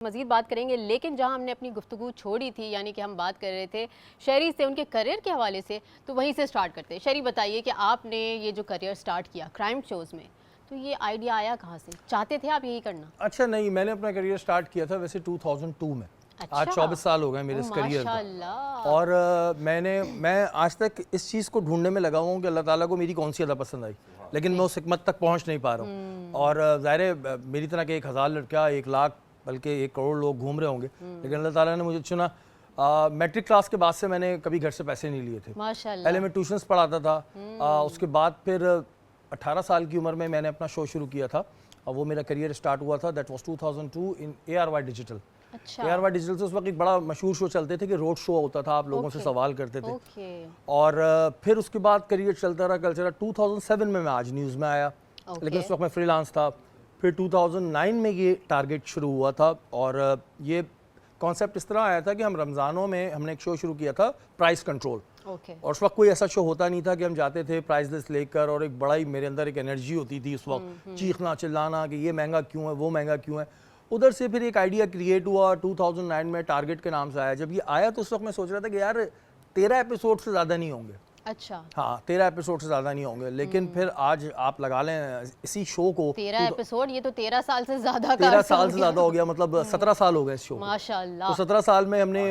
मज़ीद बात करेंगे, लेकिन जहां हमने अपनी गुफ्तगू छोड़ी थी, यानी कि हम बात कर रहे थे शहरी से, उनके करियर के हवाले से, तो वहीं से स्टार्ट करते हैं। शहरी, बताइए कि आपने ये जो करियर स्टार्ट किया क्राइम शोज़ में, तो ये आइडिया आया कहाँ से? चाहते थे आप यही करना? अच्छा नहीं, मैंने अपना करियर स्टार्ट किया था वैसे 2002 में। अच्छा? आज 24 साल हो गए मेरे इस करियर को। और मैं आज तक इस चीज़ को ढूंढने में लगा हुआ हूँ कि अल्लाह ताला को मेरी कौन सी अदा पसंद आई, लेकिन मैं उस हिकमत तक पहुँच नहीं पा रहा हूँ। और ज़ाहिर मेरी तरह के 1000 लड़का, 1 लाख बल्कि 1 करोड़ लोग घूम रहे होंगे, लेकिन अल्लाह ताला ने मुझे चुना। मैट्रिक क्लास के बाद से मैंने कभी घर से पैसे नहीं लिए थे। माशाल्लाह। पहले मैं ट्यूशन्स पढ़ाता था, उसके बाद फिर 18 साल की उम्र में मैंने अपना शो शुरू किया था और वो मेरा करियर स्टार्ट हुआ था। That was 2002 in ARY digital. अच्छा। ARY डिजिटल से उस वक्त एक बड़ा मशहूर शो चलते थे कि रोड शो होता था, आप लोगों से सवाल करते थे। और फिर उसके बाद करियर चलता रहा। 2007 में मैं आज न्यूज़ में आया, लेकिन उस वक्त मैं फ्रीलांस था। फिर 2009 में ये टारगेट शुरू हुआ था और ये कॉन्सेप्ट इस तरह आया था कि हम रमज़ानों में हमने एक शो शुरू किया था, प्राइस कंट्रोल। और उस वक्त कोई ऐसा शो होता नहीं था कि हम जाते थे प्राइस लिस्ट लेकर, और एक बड़ा ही मेरे अंदर एक एनर्जी होती थी उस वक्त, चीखना चिल्लाना कि ये महंगा क्यों है, वो महंगा क्यों है। उधर से फिर एक आइडिया क्रिएट हुआ 2009 में, टारगेट के नाम से आया। जब ये आया तो उस वक्त मैं सोच रहा था कि यार 13 एपिसोड से ज़्यादा नहीं होंगे। अच्छा। हाँ, 13 एपिसोड से ज़्यादा नहीं होंगे, लेकिन फिर आज आप लगा लें इसी शो को 13 एपिसोड, ये तो 13 साल से ज़्यादा 13 साल से ज़्यादा हो गया, मतलब 17 साल हो गए इस शो को। माशाल्लाह। तो 17 साल में हमने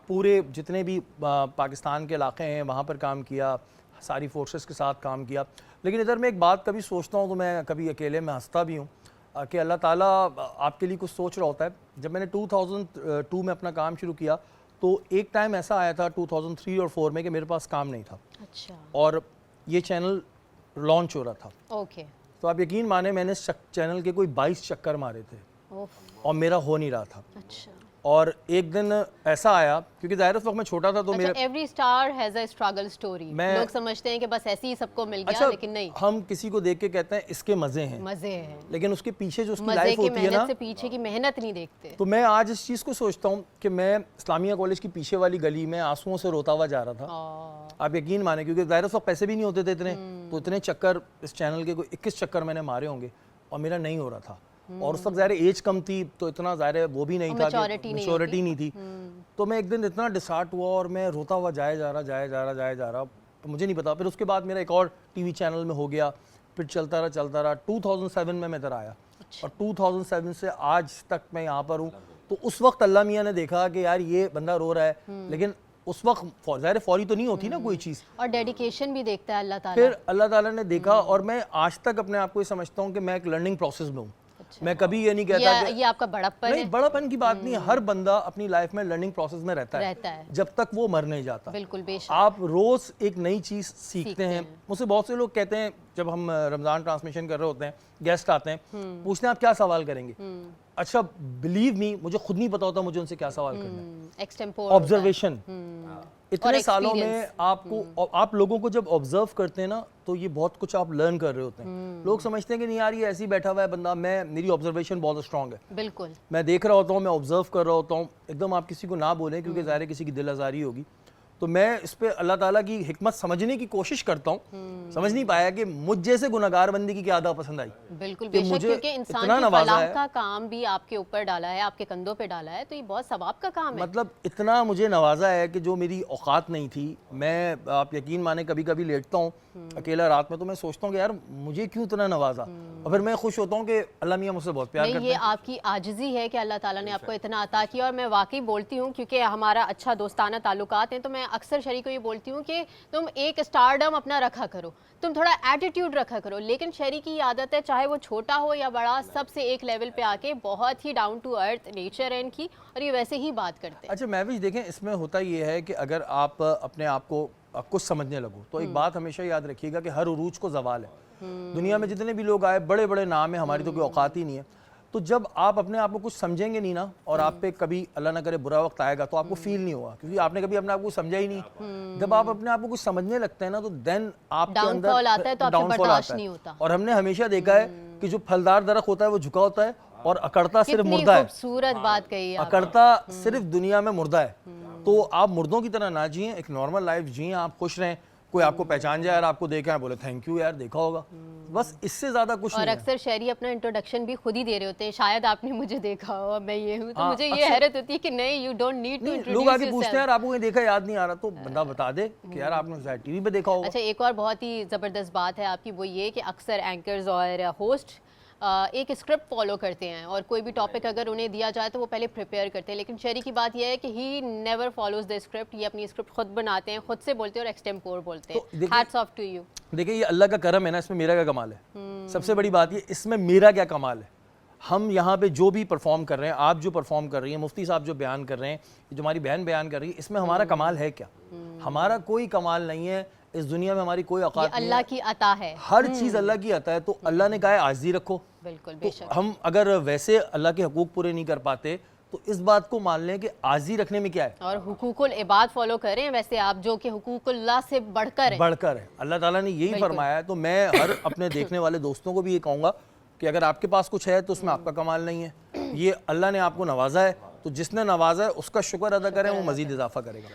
पूरे जितने भी पाकिस्तान के इलाके हैं वहाँ पर काम किया, सारी फोर्सेस के साथ काम किया। लेकिन इधर मैं एक बात कभी सोचता हूँ तो मैं कभी अकेले में हंसता भी हूँ कि अल्लाह ताला आपके लिए कुछ सोच रहा होता है। जब मैंने 2002 में अपना काम शुरू किया तो एक टाइम ऐसा आया था 2003 और 4 में कि मेरे पास काम नहीं था। अच्छा। और ये चैनल लॉन्च हो रहा था। ओके। तो आप यकीन माने मैंने चैनल के कोई 22 चक्कर मारे थे और मेरा हो नहीं रहा था। अच्छा। और एक दिन ऐसा आया, क्योंकि ज़ाहिर उस वक्त मैं छोटा था तो अच्छा, मेरे every star has a struggle story. लोग समझते हैं कि बस ऐसे ही सबको मिल गया। अच्छा, लेकिन नहीं, हम किसी को देख के कहते हैं इसके मज़े हैं, लेकिन उसके पीछे जो उसकी लाइफ होती है ना, से पीछे की मेहनत नहीं देखते। तो मैं आज इस चीज़ को सोचता हूँ कि मैं इस्लामिया कॉलेज की पीछे वाली गली में आंसुओं से रोता हुआ जा रहा था। आप यकीन माने, क्योंकि ज़ाहिर उस वक्त पैसे भी नहीं होते थे इतने, तो इतने चक्कर इस चैनल के कोई 21 चक्कर मैंने मारे होंगे और मेरा नहीं हो रहा था। और उस वक्त ज़ाहिर एज कम थी तो इतना ज़ाहिर वो भी नहीं था, मैच्योरिटी नहीं थी। तो मैं एक दिन इतना डिसहार्ट हुआ और मैं रोता हुआ जाया जा रहा, तो मुझे नहीं पता। फिर उसके बाद मेरा एक और टीवी चैनल में हो गया, फिर चलता रहा। 2007 में मैं इधर आया। अच्छा। और 2007 से आज तक मैं यहाँ पर हूँ। तो उस वक्त अल्लाह मियाँ ने देखा कि यार ये बंदा रो रहा है, लेकिन उस वक्त ज़ाहिर फौरी तो नहीं होती ना कोई चीज़, और डेडिकेशन भी देखता है अल्लाह ताला। फिर अल्लाह ताला ने देखा और मैं आज तक अपने आप को ये समझता हूँ कि मैं एक लर्निंग प्रोसेस में हूँ। अच्छा। मैं कभी ये नहीं कहता कि ये आपका बड़प्पन नहीं, बड़ापन की बात नहीं है। हर बंदा अपनी लाइफ में लर्निंग प्रोसेस में रहता है जब तक वो मर नहीं जाता। बिल्कुल, बेशक। आप रोज एक नई चीज सीखते हैं। मुझसे बहुत से लोग कहते हैं, जब हम रमजान ट्रांसमिशन कर रहे होते हैं, गेस्ट आते हैं, पूछते हैं आप क्या सवाल करेंगे। अच्छा, बिलीव मी, मुझे खुद नहीं पता होता मुझे उनसे क्या सवाल करना है। ऑब्जर्वेशन, इतने सालों में आपको, आप लोगों को जब ऑब्जर्व करते हैं ना, तो ये बहुत कुछ आप लर्न कर रहे होते हैं। लोग समझते हैं कि नहीं यार ये ऐसे ही बैठा हुआ है बंदा, मेरी ऑब्जर्वेशन बहुत स्ट्रांग है। बिल्कुल, मैं देख रहा होता हूँ, मैं ऑब्जर्व कर रहा होता हूँ। एकदम आप किसी को ना बोलें, क्योंकि ज़ाहिर किसी की दिल आज़ारी होगी। तो मैं इस पे अल्लाह ताला की हिकमत समझने की कोशिश करता हूँ। समझ नहीं पाया कि मुझ जैसे गुनहगार बंदी की क्या अदा पसंद आई। बिल्कुल, बेशक, क्योंकि इंसान की फलाह का काम भी आपके ऊपर डाला है, आपके कंधों पे डाला है, तो ये बहुत सवाब का काम है। मतलब इतना मुझे नवाजा है कि जो मेरी औकात नहीं थी। मैं, आप यकीन माने, कभी कभी लेटता हूँ अकेला रात में तो मैं सोचता हूँ कि यार मुझे क्यों इतना नवाजा, और फिर मैं खुश होता हूँ कि अल्लाह मियाँ मुझसे बहुत प्यार करते हैं। ये आपकी आजिज़ी है कि अल्लाह ताला ने आपको इतना अता किया। और मैं वाकई बोलती हूँ, क्योंकि हमारा अच्छा दोस्ताना ताल्लुकात हैं, तो मैं अक्सर शरी को ये बोलती हूँ कि तुम एक स्टारडम अपना रखा करो, तुम थोड़ा एटीट्यूड रखा करो। लेकिन शरी की आदत है, चाहे वो छोटा हो या बड़ा, सबसे एक लेवल पे आके बहुत ही डाउन टू अर्थ नेचर है इनकी, और ये वैसे ही बात करते हैं। अच्छा महविश, देखें, इसमें होता ये है कि अगर आप अपने आप को कुछ समझने लगो तो एक बात हमेशा याद रखिएगा कि हर उरूज को जवाल है। दुनिया में जितने भी लोग आए, बड़े बड़े नाम है, हमारी तो कोई औकात ही नहीं है। तो जब आप अपने आप को कुछ समझेंगे नहीं ना, और आप पे कभी अल्लाह ना करे बुरा वक्त आएगा, तो आपको फील नहीं होगा, क्योंकि आपने कभी अपने आप को समझा ही नहीं। जब आप अपने आप को कुछ समझने लगते हैं ना, तो देन आपके अंदर डाउनफॉल आता है। और हमने हमेशा देखा है कि जो फलदार दरख्त होता है वो झुका होता है, और अकड़ता सिर्फ मुर्दा है। खूबसूरत बात कही है। अकड़ता सिर्फ दुनिया में मुर्दा है। तो आप मुर्दों की तरह ना जिए, एक नॉर्मल लाइफ जिए, आप खुश रहें। कोई आपको पहचान जाए और आपको देखा है, बोले थैंक यू यार, देखा होगा। बस इससे ज्यादा कुछ और नहीं है। अक्सर शहरी अपना इंट्रोडक्शन भी खुद ही दे रहे होते हैं, शायद आपने मुझे देखा हो, मैं ये हूँ, तो हाँ, मुझे ये अक्सर- हैरत होती है कि नहीं, यू डोंट नीड टू नहीं, इंट्रोड्यूस लोग आके पूछते हैं योरसेल्फ। यार आपको कहीं देखा याद नहीं आ रहा, तो बंदा बता दे कि यार आपने शायद टीवी पे देखा होगा। अच्छा, एक और बहुत ही ज़बरदस्त बात है आपकी, वो ये कि अक्सर एंकर्स और होस्ट एक स्क्रिप्ट फॉलो करते हैं और कोई भी टॉपिक अगर उन्हें दिया जाए तो वो पहले प्रिपेयर करते हैं, लेकिन शहरी की बात यह है कि he never follows the script, ये अपनी स्क्रिप्ट खुद बनाते हैं, खुद से बोलते हैं और एक्सटेम्पोर बोलते तो हैं। देखिए- हैट्स ऑफ टू यू। देखिए ये अल्लाह का करम है ना, इसमें मेरा क्या कमाल है। सबसे बड़ी बात ये, इसमें मेरा क्या कमाल है। हम यहाँ पे जो भी परफॉर्म कर रहे हैं, आप जो परफॉर्म कर रही हैं, मुफ्ती साहब जो बयान कर रहे हैं, जो हमारी बहन बयान कर रही है, इसमें हमारा कमाल है क्या? हमारा कोई कमाल नहीं है इस दुनिया में, हमारी कोई ये औकात नहीं अल्लाह है। की अता है। हर चीज़ अल्लाह की अता है, तो अल्लाह ने कहा है आज़ी रखो। बिल्कुल, तो बेशक। हम अगर वैसे अल्लाह के हकूक़ पूरे नहीं कर पाते तो इस बात को मान लें कि आज़ी रखने में क्या है, और हुकूकुल इबाद फॉलो करें वैसे आप, जो कि हुकूकुल्लाह से बढ़कर है। बढ़कर है। अल्लाह ताला ने यही फरमाया है। तो मैं हर अपने देखने वाले दोस्तों को भी ये कहूँगा कि अगर आपके पास कुछ है तो उसमें आपका कमाल नहीं है, ये अल्लाह ने आपको नवाजा है, तो जिसने नवाजा है उसका शुक्र अदा करें, वो मज़ीद इजाफा करेगा।